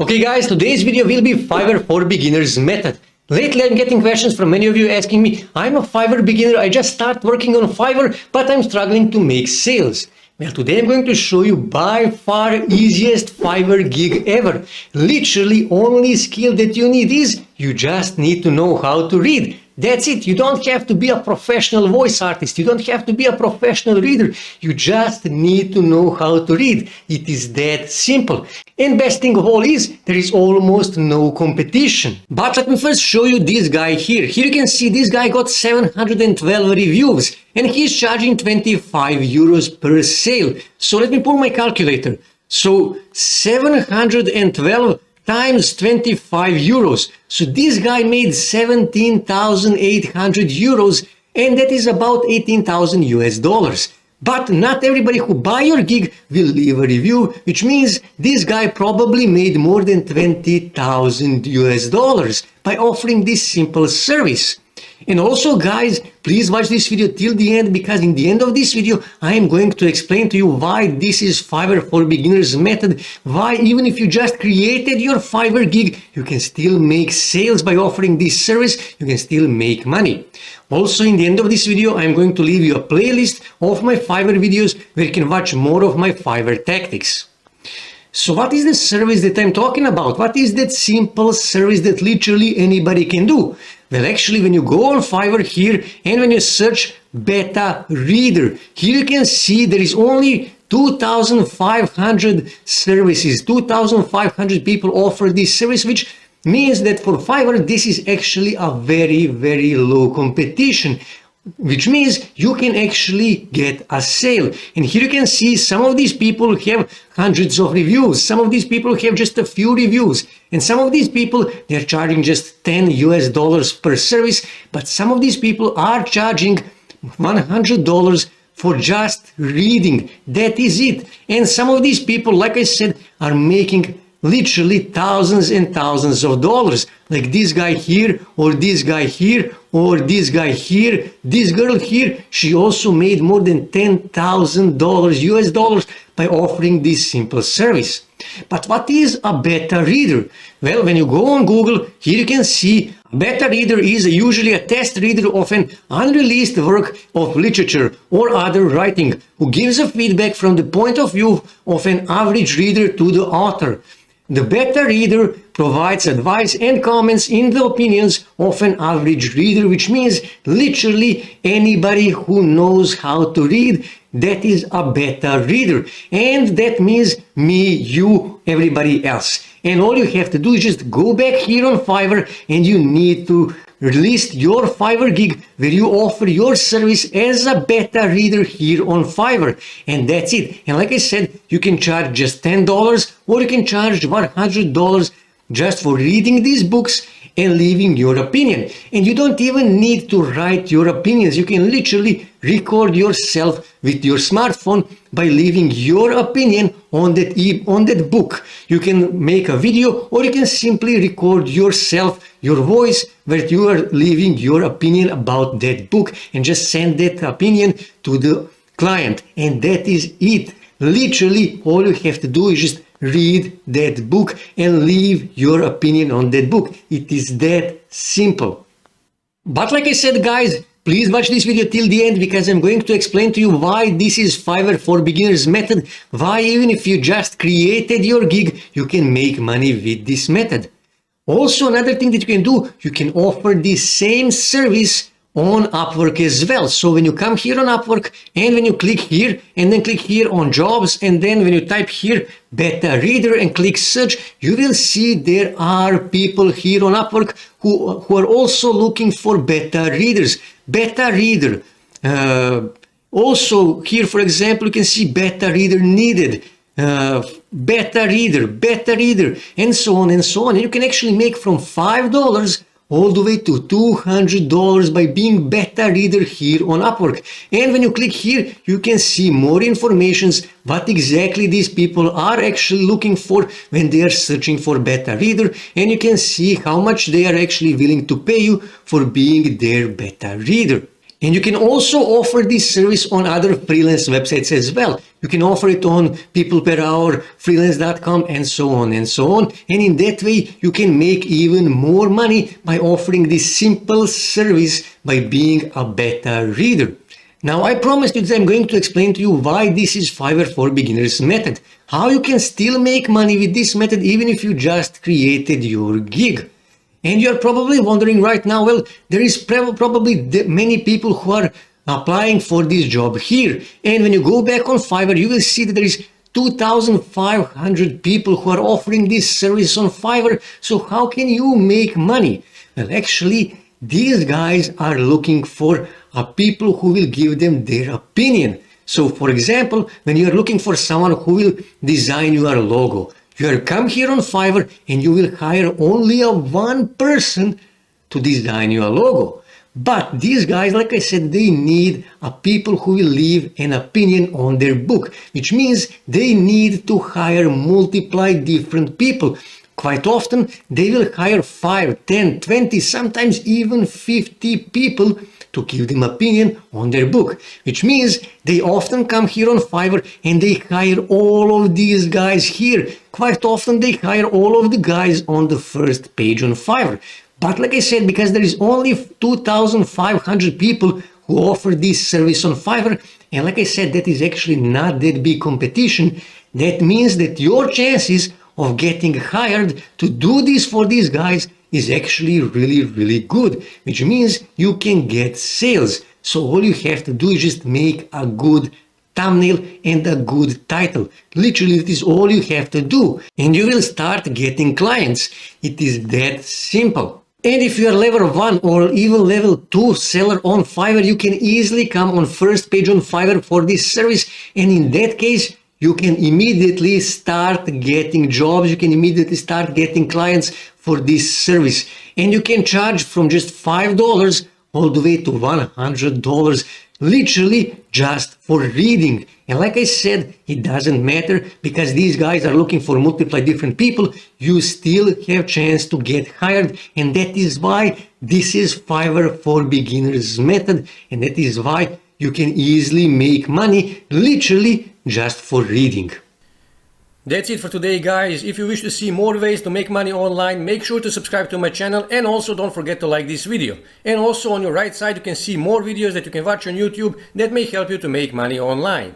Okay guys, today's video will be Fiverr for Beginners method. Lately I'm getting questions from many of you asking me, I'm a Fiverr beginner, I just start working on Fiverr, but I'm struggling to make sales. Well, today I'm going to show you by far easiest Fiverr gig ever. Literally only skill that you need is you just need to know how to read. That's it. You don't have to be a professional voice artist. You don't have to be a professional reader. You just need to know how to read. It is that simple. And best thing of all is there is almost no competition. But let me first show you this guy here. Here you can see this guy got 712 reviews and he's charging 25 euros per sale. So let me pull my calculator. So 712 times 25 euros. So this guy made 17,800 euros and that is about 18,000 US dollars. But not everybody who buy your gig will leave a review, which means this guy probably made more than 20,000 US dollars by offering this simple service. And also guys, please watch this video till the end, because in the end of this video I am going to explain to you why this is Fiverr for Beginners method, why even if you just created your Fiverr gig, you can still make sales by offering this service, you can still make money. Also in the end of this video I am going to leave you a playlist of my Fiverr videos where you can watch more of my Fiverr tactics. So what is the service that I'm talking about? What is that simple service that literally anybody can do? Well, actually, when you go on Fiverr here and when you search beta reader, here you can see there is only 2,500 services, 2,500 people offer this service, which means that for Fiverr, this is actually a very, very low competition, which means you can actually get a sale. And here you can see some of these people have hundreds of reviews, some of these people have just a few reviews, and some of these people, they're charging just 10 US dollars per service, but some of these people are charging $100 for just reading. That is it. And some of these people, like I said, are making literally thousands and thousands of dollars, like this guy here, or this guy here, or this guy here. This girl here, she also made more than $10,000 US dollars by offering this simple service. But what is a beta reader? Well, when you go on Google, here you can see a beta reader is usually a test reader of an unreleased work of literature or other writing who gives a feedback from the point of view of an average reader to the author. The beta reader provides advice and comments in the opinions of an average reader, which means literally anybody who knows how to read, that is a beta reader. And that means me, you, everybody else. And all you have to do is just go back here on Fiverr and you need to list your Fiverr gig where you offer your service as a beta reader here on Fiverr. And that's it. And like I said, you can charge just $10 or you can charge $100 just for reading these books and leaving your opinion. And you don't even need to write your opinions. You can literally record yourself with your smartphone by leaving your opinion on that book. You can make a video or you can simply record yourself, your voice, where you are leaving your opinion about that book and just send that opinion to the client. And that is it. Literally all you have to do is just read that book and leave your opinion on that book. It is that simple. But like I said, guys, please watch this video till the end, because I'm going to explain to you why this is Fiverr for Beginners method, why even if you just created your gig, you can make money with this method. Also, another thing that you can do, you can offer the same service on Upwork as well. So when you come here on Upwork and when you click here and then click here on jobs, and then when you type here beta reader and click search, you will see there are people here on Upwork who are also looking for beta readers. Beta reader. Also here, for example, you can see beta reader needed. Beta reader, and so on and so on. And you can actually make from $5 all the way to $200 by being beta reader here on Upwork. And when you click here, you can see more informations what exactly these people are actually looking for when they are searching for beta reader, and you can see how much they are actually willing to pay you for being their beta reader. And you can also offer this service on other freelance websites as well. You can offer it on people per hour, freelance.com, and so on and so on. And in that way, you can make even more money by offering this simple service by being a beta reader. Now, I promised you that I'm going to explain to you why this is Fiverr for Beginners method. How you can still make money with this method even if you just created your gig. And you're probably wondering right now, well, there is probably many people who are applying for this job here. And when you go back on Fiverr, you will see that there is 2,500 people who are offering this service on Fiverr. So how can you make money? Well, actually, these guys are looking for people who will give them their opinion. So, for example, when you are looking for someone who will design your logo, you will come here on Fiverr and you will hire only one person to design your logo. But these guys, like I said, they need people who will leave an opinion on their book, which means they need to hire multiply different people. Quite often, they will hire 5, 10, 20, sometimes even 50 people to give them opinion on their book, which means they often come here on Fiverr and they hire all of these guys here. Quite often they hire all of the guys on the first page on Fiverr. But like I said, because there is only 2,500 people who offer this service on Fiverr, and like I said, that is actually not that big competition, that means that your chances of getting hired to do this for these guys is actually really good, which means you can get sales. So all you have to do is just make a good thumbnail and a good title. Literally, that is all you have to do, and you will start getting clients. It is that simple. And if you are level 1 or even level 2 seller on Fiverr, you can easily come on first page on Fiverr for this service, and in that case, you can immediately start getting jobs, you can immediately start getting clients for this service. And you can charge from just $5 all the way to $100, literally just for reading. And like I said, it doesn't matter because these guys are looking for multiply different people. You still have chance to get hired, and that is why this is Fiverr for Beginners method, and that is why you can easily make money literally just for reading. That's it for today, guys. If you wish to see more ways to make money online, make sure to subscribe to my channel, and also don't forget to like this video. And also on your right side you can see more videos that you can watch on YouTube that may help you to make money online.